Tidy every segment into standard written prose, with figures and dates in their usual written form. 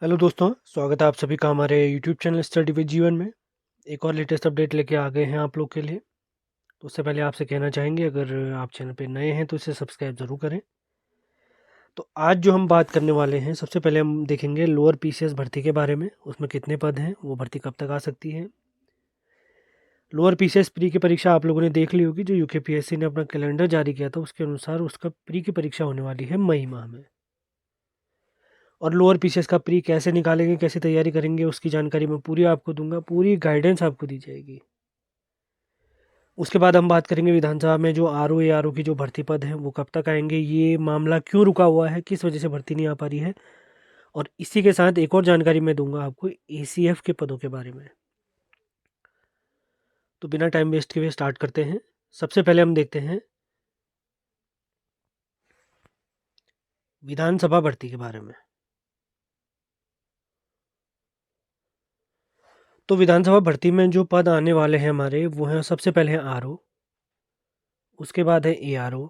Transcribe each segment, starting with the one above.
Hello दोस्तों, स्वागत है आप सभी का हमारे यूट्यूब चैनल स्टडी विद जीवन में। एक और लेटेस्ट अपडेट लेके आ गए हैं आप लोग के लिए। तो उससे पहले आपसे कहना चाहेंगे, अगर आप चैनल पे नए हैं तो इसे सब्सक्राइब ज़रूर करें। तो आज जो हम बात करने वाले हैं, सबसे पहले हम देखेंगे लोअर पीसीएस भर्ती के बारे में। उसमें कितने पद हैं, वो भर्ती कब तक आ सकती है। लोअर पीसीएस प्री की परीक्षा आप लोगों ने देख ली होगी, जो यूकेपीएससी ने अपना कैलेंडर जारी किया था उसके अनुसार उसका प्री की परीक्षा होने वाली है मई माह में। और लोअर पीसीएस का प्री कैसे निकालेंगे, कैसे तैयारी करेंगे, उसकी जानकारी मैं पूरी आपको दूंगा, पूरी गाइडेंस आपको दी जाएगी। उसके बाद हम बात करेंगे विधानसभा में जो आरओ एआरओ की जो भर्ती पद हैं वो कब तक आएंगे, ये मामला क्यों रुका हुआ है, किस वजह से भर्ती नहीं आ पा रही है। और इसी के साथ एक और जानकारी मैं दूंगा आपको एसीएफ के पदों के बारे में। तो बिना टाइम वेस्ट के हुए स्टार्ट करते हैं। सबसे पहले हम देखते हैं विधानसभा भर्ती के बारे में। तो विधानसभा भर्ती में जो पद आने वाले हैं हमारे, वो हैं सबसे पहले हैं आरओ, उसके बाद है एआरओ,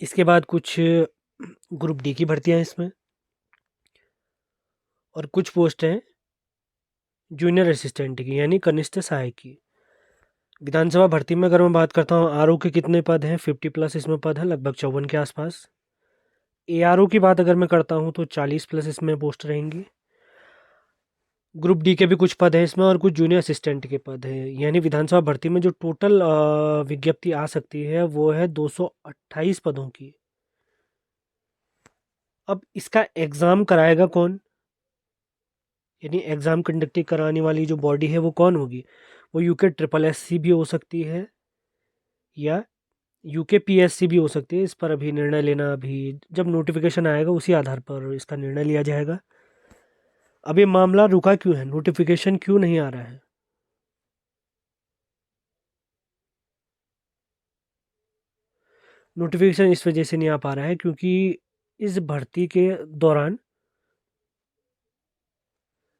इसके बाद कुछ ग्रुप डी की भर्तियां इसमें, और कुछ पोस्ट हैं जूनियर असिस्टेंट की यानी कनिष्ठ सहायक की। विधानसभा भर्ती में अगर मैं बात करता हूँ, आरओ के कितने पद हैं, 50+ इसमें पद है, लगभग 54 के आसपास। एआरओ की बात अगर मैं करता हूँ तो 40+ इसमें पोस्ट रहेंगी। ग्रुप डी के भी कुछ पद हैं इसमें, और कुछ जूनियर असिस्टेंट के पद हैं। यानी विधानसभा भर्ती में जो टोटल विज्ञप्ति आ सकती है वो है 228 पदों की। अब इसका एग्ज़ाम कराएगा कौन, यानी एग्ज़ाम कंडक्टिंग कराने वाली जो बॉडी है वो कौन होगी। वो यूके भी हो सकती है या यूकेपीएससी भी हो सकती है। इस पर अभी निर्णय लेना, अभी जब नोटिफिकेशन आएगा उसी आधार पर इसका निर्णय लिया जाएगा। अब ये मामला रुका क्यों है, नोटिफिकेशन क्यों नहीं आ रहा है। नोटिफिकेशन इस वजह से नहीं आ पा रहा है क्योंकि इस भर्ती के दौरान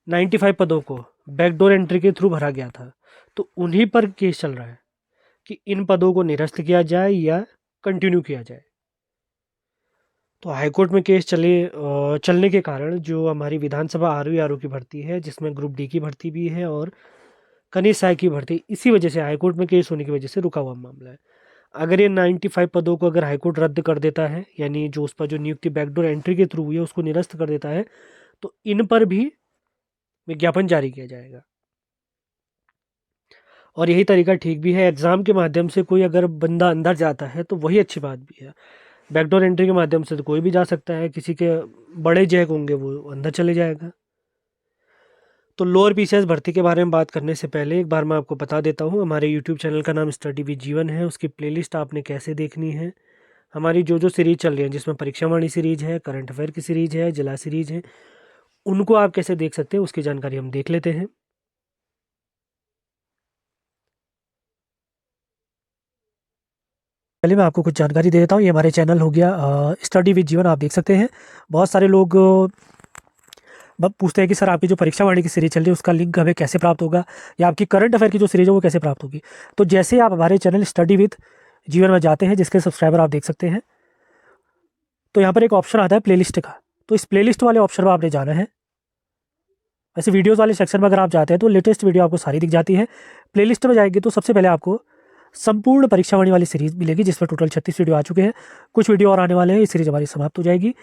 95 पदों को बैकडोर एंट्री के थ्रू भरा गया था। तो उन्हीं पर केस चल रहा है कि इन पदों को निरस्त किया जाए या कंटिन्यू किया जाए। तो हाईकोर्ट में केस चलने के कारण जो हमारी विधानसभा आरओ की भर्ती है, जिसमें ग्रुप डी की भर्ती भी है और कनिष्ठ सहायक की भर्ती, इसी वजह से हाईकोर्ट में केस होने की वजह से रुका हुआ मामला है। अगर ये 95 पदों को अगर हाईकोर्ट रद्द कर देता है, यानी जो उस पर जो नियुक्ति बैकडोर एंट्री के थ्रू हुई है उसको निरस्त कर देता है, तो इन पर भी विज्ञापन जारी किया जाएगा। और यही तरीका ठीक भी है। एग्ज़ाम के माध्यम से कोई अगर बंदा अंदर जाता है तो वही अच्छी बात भी है। बैकडोर एंट्री के माध्यम से तो कोई भी जा सकता है, किसी के बड़े जैक होंगे वो अंदर चले जाएगा। तो लोअर पीसीएस भर्ती के बारे में बात करने से पहले एक बार मैं आपको बता देता हूँ, हमारे यूट्यूब चैनल का नाम स्टडी विद जीवन है। उसकी प्लेलिस्ट आपने कैसे देखनी है, हमारी जो जो सीरीज चल रही है, जिसमें परीक्षा वाणी सीरीज है, करंट अफेयर की सीरीज है, जिला सीरीज है, उनको आप कैसे देख सकते हैं उसकी जानकारी हम देख लेते हैं। पहले मैं आपको कुछ जानकारी दे देता हूँ। ये हमारे चैनल हो गया स्टडी विद जीवन, आप देख सकते हैं। बहुत सारे लोग पूछते हैं कि सर आपकी जो परीक्षा वाणी की सीरीज चल रही है उसका लिंक हमें कैसे प्राप्त होगा, या आपकी करंट अफेयर की जो सीरीज है वो कैसे प्राप्त होगी। तो जैसे आप हमारे चैनल स्टडी विद जीवन में जाते हैं, जिसके सब्सक्राइबर आप देख सकते हैं, तो यहाँ पर एक ऑप्शन आता है प्लेलिस्ट का। तो इस प्लेलिस्ट वाले ऑप्शन पर आपने जाना है। वैसे वीडियोज़ वाले सेक्शन में अगर आप जाते हैं तो लेटेस्ट वीडियो आपको सारी दिख जाती है। प्लेलिस्ट में जाएंगे तो सबसे पहले आपको संपूर्ण परीक्षा वाणी वाली सीरीज मिलेगी, जिसमें टोटल 36 वीडियो आ चुके हैं। कुछ वीडियो और आने वाले हैं, ये सीरीज हमारी समाप्त हो जाएगी।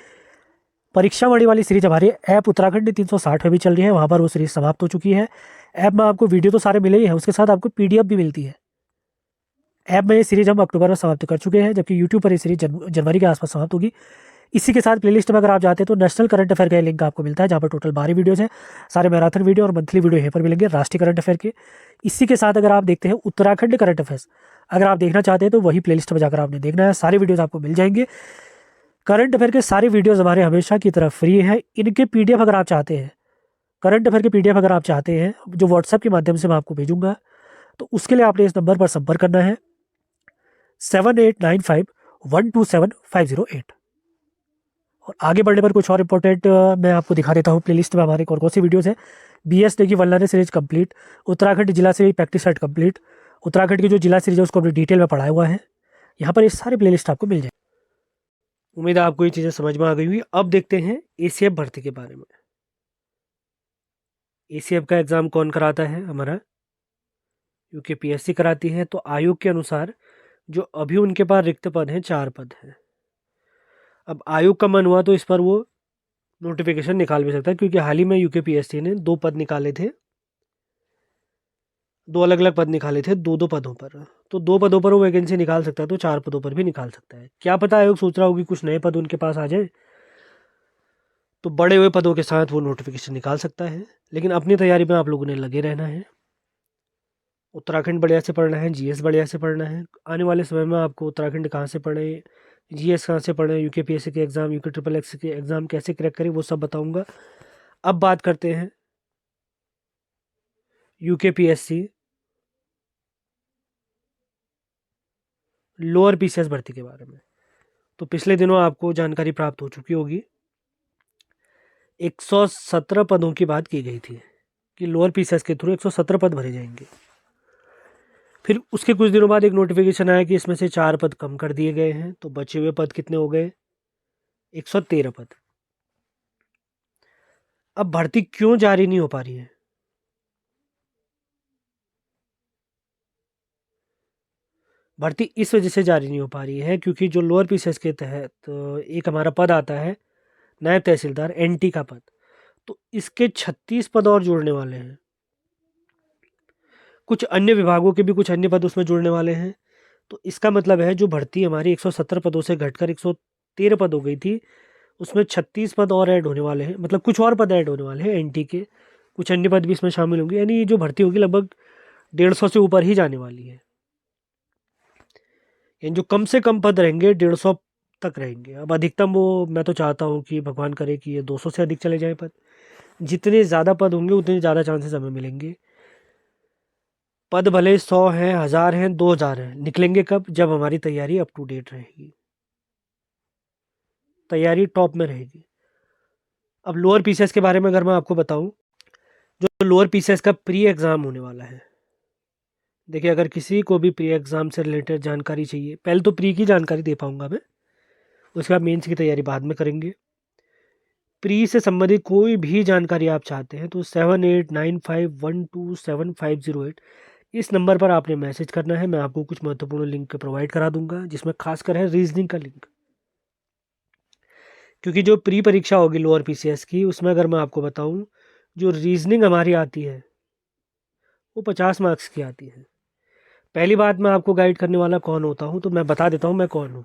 परीक्षा वाणी वाली सीरीज हमारी ऐप उत्तराखंड 360 में भी चल रही है, वहाँ पर वो सीरीज समाप्त हो चुकी है। ऐप में आपको वीडियो तो सारे मिले ही हैं, उसके साथ आपको पीडीएफ भी मिलती है। ऐप में ये सीरीज हम अक्टूबर में समाप्त कर चुके हैं, जबकि यूट्यूब पर ये सीरीज जनवरी के आसपास समाप्त होगी। इसी के साथ प्लेलिस्ट में अगर आप जाते हैं तो नेशनल करंट अफेयर का लिंक आपको मिलता है, जहाँ पर टोटल 12 वीडियोज़ हैं। सारे मैराथन वीडियो और मंथली वीडियो यहीं पर मिलेंगे राष्ट्रीय करंट अफेयर के। इसी के साथ अगर आप देखते हैं उत्तराखंड करंट अफेयर्स, अगर आप देखना चाहते हैं तो वही प्लेलिस्ट में जाकर आपने देखना है, सारे वीडियोज़ आपको मिल जाएंगे। करंट अफेयर के सारे वीडियोज़ हमारे हमेशा की तरह फ्री है। इनके पीडीएफ अगर आप चाहते हैं, करंट अफेयर के पीडीएफ अगर आप चाहते हैं, जो व्हाट्सएप के माध्यम से मैं आपको भेजूंगा, तो उसके लिए आपने इस नंबर पर संपर्क करना है 7895127508। और आगे बढ़ने पर कुछ और इंपॉर्टेंट मैं आपको दिखा देता हूँ। प्लेलिस्ट में हमारे कौन कौन सी वीडियोज़ हैं। BSD की वनलाइनर सीरीज कंप्लीट, उत्तराखंड जिला series practice set complete, Uttarakhand की जो जिला सीरीज है उसको हमने डिटेल में पढ़ाया हुआ है। यहाँ पर ये सारे प्लेलिस्ट आपको मिल जाए। उम्मीद है आपको ये चीज़ें समझ में आ गई हुई। अब देखते हैं एसीएफ भर्ती के बारे में। एसीएफ का एग्ज़ाम कौन कराता है? हमारा यूकेपीएससी कराती है। तो आयोग के अनुसार जो अभी उनके पास रिक्त पद हैं 4 पद हैं। अब आयोग का मन हुआ तो इस पर वो नोटिफिकेशन निकाल भी सकता है, क्योंकि हाल ही में यूकेपीएससी ने 2 पद निकाले थे, 2 अलग अलग पद निकाले थे 2-2 पदों पर। तो 2 पदों पर वो वैकेंसी निकाल सकता है, तो 4 पदों पर भी निकाल सकता है। क्या पता आयोग सोच रहा होगी कुछ नए पद उनके पास आ जाए, तो बड़े हुए पदों के साथ वो नोटिफिकेशन निकाल सकता है। लेकिन अपनी तैयारी में आप लोगों ने लगे रहना है। उत्तराखंड बढ़िया से पढ़ना है, जीएस बढ़िया से पढ़ना है। आने वाले समय में आपको उत्तराखंड कहाँ से पढ़े, जीएस कहाँ से पढ़े, यूकेपीएससी के एग्ज़ाम, यूके ट्रिपल एक्स के एग्ज़ाम कैसे क्रैक करें, वो सब बताऊंगा। अब बात करते हैं यूकेपीएससी लोअर पीसीएस भर्ती के बारे में। तो पिछले दिनों आपको जानकारी प्राप्त हो चुकी होगी, 117 पदों की बात की गई थी कि लोअर पीसीएस के थ्रू 117 पद भरे जाएंगे। फिर उसके कुछ दिनों बाद एक नोटिफिकेशन आया कि इसमें से 4 पद कम कर दिए गए हैं, तो बचे हुए पद कितने हो गए? 113 पद। अब भर्ती क्यों जारी नहीं हो पा रही है? भर्ती इस वजह से जारी नहीं हो पा रही है क्योंकि जो लोअर पीसीएस के तहत एक हमारा पद आता है नायब तहसीलदार एनटी का पद, तो इसके 36 पद और जोड़ने वाले हैं। कुछ अन्य विभागों के भी कुछ अन्य पद उसमें जुड़ने वाले हैं। तो इसका मतलब है जो भर्ती हमारी 117 पदों से घटकर 113 पद हो गई थी, उसमें 36 पद और ऐड होने वाले हैं। मतलब कुछ और पद ऐड होने वाले हैं एनटी के, कुछ अन्य पद भी इसमें शामिल होंगे। यानी ये जो भर्ती होगी लगभग 150 से ऊपर ही जाने वाली है। यानी जो कम से कम पद रहेंगे 150 तक रहेंगे। अब अधिकतम वो मैं तो चाहता हूँ कि भगवान करे कि ये 200 से अधिक चले जाए पद। जितने ज़्यादा पद होंगे उतने ज़्यादा चांसेस हमें मिलेंगे। पद भले 100 हैं, 1000 हैं, 2000 हैं, निकलेंगे कब? जब हमारी तैयारी अप टू डेट रहेगी, तैयारी टॉप में रहेगी। अब लोअर पीसीएस के बारे में अगर मैं आपको बताऊं, जो लोअर पीसीएस का प्री एग्ज़ाम होने वाला है, देखिए अगर किसी को भी प्री एग्ज़ाम से रिलेटेड जानकारी चाहिए, पहले तो प्री की जानकारी दे पाऊंगा मैं, उसके बाद मेंस की तैयारी बाद में करेंगे। प्री से संबंधित कोई भी जानकारी आप चाहते हैं तो 7895127508 इस नंबर पर आपने मैसेज करना है। मैं आपको कुछ महत्वपूर्ण लिंक प्रोवाइड करा दूंगा, जिसमें खासकर है रीजनिंग का लिंक। क्योंकि जो प्री परीक्षा होगी लोअर पीसीएस की, उसमें अगर मैं आपको बताऊं, जो रीजनिंग हमारी आती है वो 50 मार्क्स की आती है। पहली बात, मैं आपको गाइड करने वाला कौन होता हूं, तो मैं बता देता हूं मैं कौन हूं।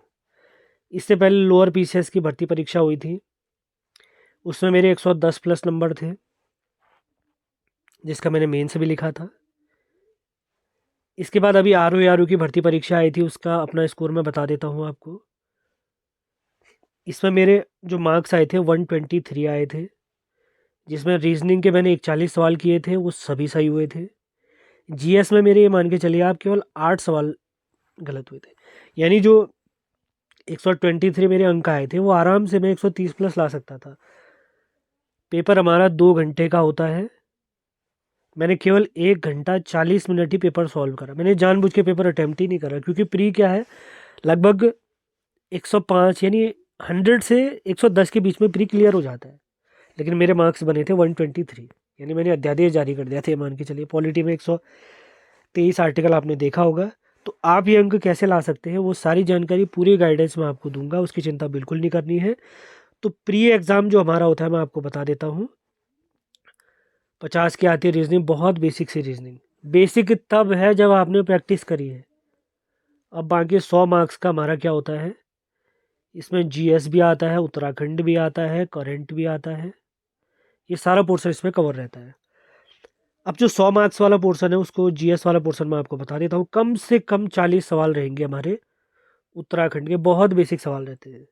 इससे पहले लोअर पीसीएस की भर्ती परीक्षा हुई थी, उसमें मेरे 110 प्लस नंबर थे, जिसका मैंने मेन से भी लिखा था। इसके बाद अभी आरओ की भर्ती परीक्षा आई थी, उसका अपना स्कोर मैं बता देता हूँ आपको। इसमें मेरे जो मार्क्स आए थे 123 आए थे, जिसमें रीजनिंग के मैंने 41 सवाल किए थे, वो सभी सही हुए थे। जीएस में मेरे ये मान के चलिए आप केवल 8 सवाल गलत हुए थे। यानी जो 123 मेरे अंक आए थे वो आराम से मैं 130 प्लस ला सकता था। पेपर हमारा 2 घंटे का होता है, मैंने केवल 1 घंटा 40 मिनट ही पेपर सॉल्व करा। मैंने जानबूझ के पेपर अटैम्प्ट ही नहीं करा, क्योंकि प्री क्या है, लगभग 105 यानी 100 से 110 के बीच में प्री क्लियर हो जाता है। लेकिन मेरे मार्क्स बने थे 123, यानी मैंने अध्यादेश जारी कर दिया था, मान के चलिए। पॉलिटी में 123 आर्टिकल आपने देखा होगा। तो आप ये अंक कैसे ला सकते हैं, वो सारी जानकारी पूरी गाइडेंस में आपको दूंगा, उसकी चिंता बिल्कुल नहीं करनी है। तो प्री एग्ज़ाम जो हमारा होता है मैं आपको बता देता हूँ। 50 की आती है रीजनिंग, बहुत बेसिक सी रीजनिंग। बेसिक तब है जब आपने प्रैक्टिस करी है। अब बाकी 100 मार्क्स का हमारा क्या होता है, इसमें जीएस भी आता है, उत्तराखंड भी आता है, करंट भी आता है, ये सारा पोर्शन इसमें कवर रहता है। अब जो 100 मार्क्स वाला पोर्शन है, उसको जीएस वाला पोर्शन मैं आपको बता देता हूँ। कम से कम 40 सवाल रहेंगे हमारे उत्तराखंड के, बहुत बेसिक सवाल रहते हैं।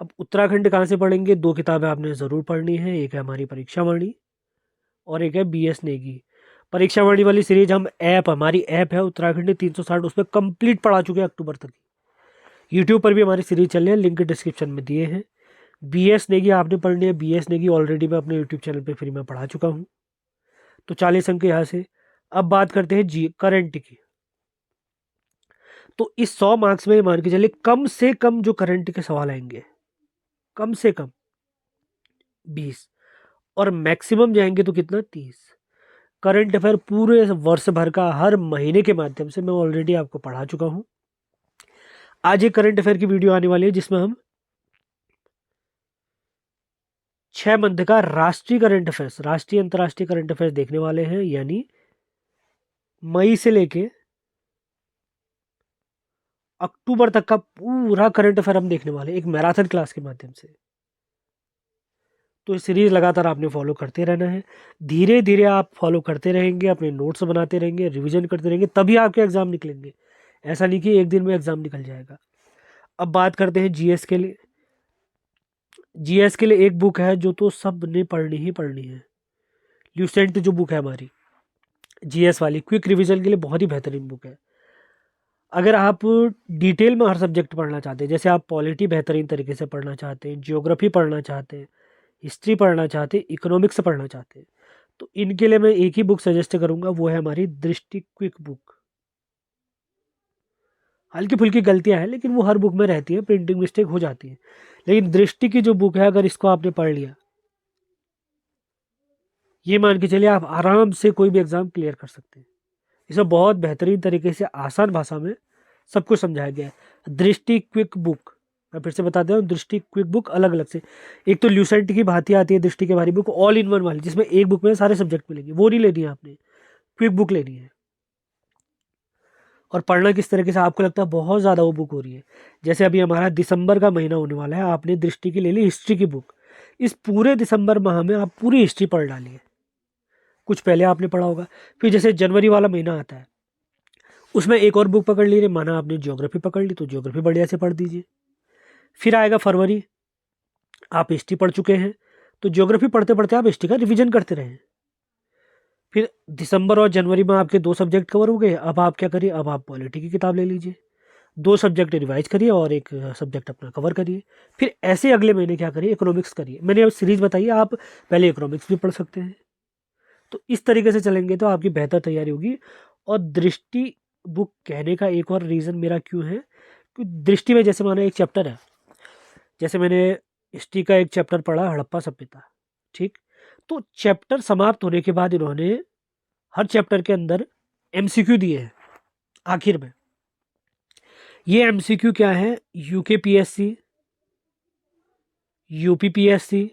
अब उत्तराखंड कहाँ से पढ़ेंगे? 2 किताबें आपने ज़रूर पढ़नी है, एक है हमारी परीक्षा वाणी और एक है बीएस नेगी। परीक्षा वाणी वाली सीरीज हम हमारी ऐप है उत्तराखंड 360, उसमें कंप्लीट पढ़ा चुके हैं अक्टूबर तक। यूट्यूब पर भी हमारी सीरीज चल रही है, लिंक डिस्क्रिप्शन में दिए हैं। बीएस नेगी आपने पढ़नी है, बीएस नेगी ऑलरेडी मैं अपने यूट्यूब चैनल पे फ्री में पढ़ा चुका हूँ। तो 40 अंक यहाँ से। अब बात करते हैं जी करंट की। तो इस 100 मार्क्स में मान के चलिए कम से कम जो करंट के सवाल आएंगे कम से कम 20 और मैक्सिमम जाएंगे तो कितना 30 करंट अफेयर पूरे वर्ष भर का हर महीने के माध्यम से मैं ऑलरेडी आपको पढ़ा चुका हूं। आज एक करंट अफेयर की वीडियो आने वाली है जिसमें हम 6 मंथ का राष्ट्रीय करंट अफेयर्स, राष्ट्रीय अंतर्राष्ट्रीय करंट अफेयर्स देखने वाले हैं, यानी मई से लेके अक्टूबर तक का पूरा करंट अफेयर हम देखने वाले हैं एक मैराथन क्लास के माध्यम से। तो ये सीरीज लगातार आपने फॉलो करते रहना है। धीरे धीरे आप फॉलो करते रहेंगे, अपने नोट्स बनाते रहेंगे, रिवीजन करते रहेंगे, तभी आपके एग्जाम निकलेंगे। ऐसा नहीं कि एक दिन में एग्जाम निकल जाएगा। अब बात करते हैं जीएस के लिए। जीएस के लिए एक बुक है जो तो सब ने पढ़नी ही पढ़नी है, ल्यूसेंट जो बुक है हमारी जीएस वाली, क्विक रिवीजन के लिए बहुत ही बेहतरीन बुक है। अगर आप डिटेल में हर सब्जेक्ट पढ़ना चाहते हैं, जैसे आप पॉलिटी बेहतरीन तरीके से पढ़ना चाहते हैं, जियोग्राफी पढ़ना चाहते हैं, हिस्ट्री पढ़ना चाहते हैं, इकोनॉमिक्स पढ़ना चाहते हैं, तो इनके लिए मैं एक ही बुक सजेस्ट करूंगा, वो है हमारी दृष्टि क्विक बुक। हल्की फुल्की गलतियां हैं लेकिन वो हर बुक में रहती है, प्रिंटिंग मिस्टेक हो जाती है, लेकिन दृष्टि की जो बुक है अगर इसको आपने पढ़ लिया, ये मान के चलिए आप आराम से कोई भी एग्जाम क्लियर कर सकते हैं। इसमें बहुत बेहतरीन तरीके से आसान भाषा में सब कुछ समझाया गया है। दृष्टि क्विक बुक, मैं फिर से बता दे रहा हूँ, दृष्टि क्विक बुक अलग अलग से, एक तो ल्यूसेंट की भांति आती है दृष्टि के बारे बुक, ऑल इन वन वाली, जिसमें एक बुक में सारे सब्जेक्ट मिलेंगे, वो नहीं लेनी है आपने, क्विक बुक लेनी है। और पढ़ना किस तरीके से, आपको लगता है बहुत ज़्यादा वो बुक हो रही है, जैसे अभी हमारा दिसंबर का महीना होने वाला है, आपने दृष्टि की ले ली हिस्ट्री की बुक, इस पूरे दिसंबर माह में आप पूरी हिस्ट्री पढ़ डालिए। कुछ पहले आपने पढ़ा होगा, फिर जैसे जनवरी वाला महीना आता है उसमें एक और बुक पकड़ लीजिए, माना आपने ज्योग्राफी पकड़ ली तो ज्योग्राफी बढ़िया से पढ़ दीजिए। फिर आएगा फरवरी, आप हिस्ट्री पढ़ चुके हैं तो ज्योग्राफी पढ़ते पढ़ते आप हिस्ट्री का रिवीजन करते रहें। फिर दिसंबर और जनवरी में आपके 2 सब्जेक्ट कवर हो गए, अब आप क्या करिए, अब आप पॉलिटी की किताब ले लीजिए, 2 सब्जेक्ट रिवाइज करिए और एक सब्जेक्ट अपना कवर करिए। फिर ऐसे अगले महीने क्या करिए, इकोनॉमिक्स करिए। मैंने अब सीरीज बताई, आप पहले इकोनॉमिक्स भी पढ़ सकते हैं। तो इस तरीके से चलेंगे तो आपकी बेहतर तैयारी होगी। और दृष्टि बुक कहने का एक और रीज़न मेरा क्यों है, कि दृष्टि में जैसे माना एक चैप्टर है, जैसे मैंने हिस्ट्री का एक चैप्टर पढ़ा हड़प्पा सभ्यता, ठीक, तो चैप्टर समाप्त होने के बाद इन्होंने हर चैप्टर के अंदर एमसीक्यू दिए हैं आखिर में। ये एमसीक्यू क्या है, यूकेपीएससी, यूपीपीएससी,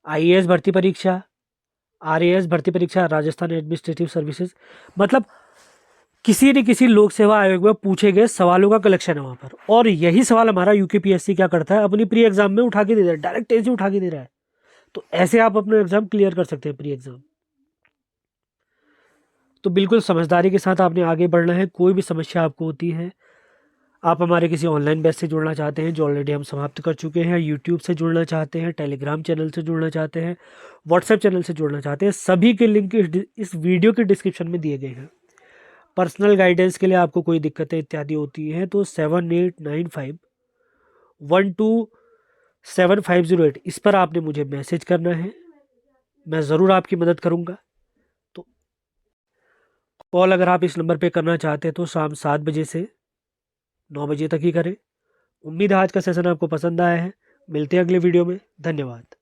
आईएएस भर्ती परीक्षा, आरएएस भर्ती परीक्षा, राजस्थान एडमिनिस्ट्रेटिव सर्विसेज, मतलब किसी न किसी लोक सेवा आयोग में पूछे गए सवालों का कलेक्शन है वहां पर। और यही सवाल हमारा यूकेपीएससी क्या करता है, अपनी प्री एग्जाम में उठा के दे रहा है, डायरेक्ट ऐसे उठा के दे रहा है। तो ऐसे आप अपना एग्जाम क्लियर कर सकते हैं, प्री एग्जाम। तो बिल्कुल समझदारी के साथ आपने आगे बढ़ना है। कोई भी समस्या आपको होती है, आप हमारे किसी ऑनलाइन बैच से जुड़ना चाहते हैं जो ऑलरेडी हम समाप्त कर चुके हैं, यूट्यूब से जुड़ना चाहते हैं, टेलीग्राम चैनल से जुड़ना चाहते हैं, व्हाट्सएप चैनल से जुड़ना चाहते हैं, सभी के लिंक इस वीडियो के डिस्क्रिप्शन में दिए गए हैं। पर्सनल गाइडेंस के लिए आपको कोई दिक्कतें इत्यादि होती हैं तो 7895127508 इस पर आपने मुझे मैसेज करना है, मैं ज़रूर आपकी मदद करूंगा। तो कॉल अगर आप इस नंबर पे करना चाहते हैं तो शाम 7 बजे से 9 बजे तक ही करें। उम्मीद है आज का सेशन आपको पसंद आया है। मिलते हैं अगले वीडियो में। धन्यवाद।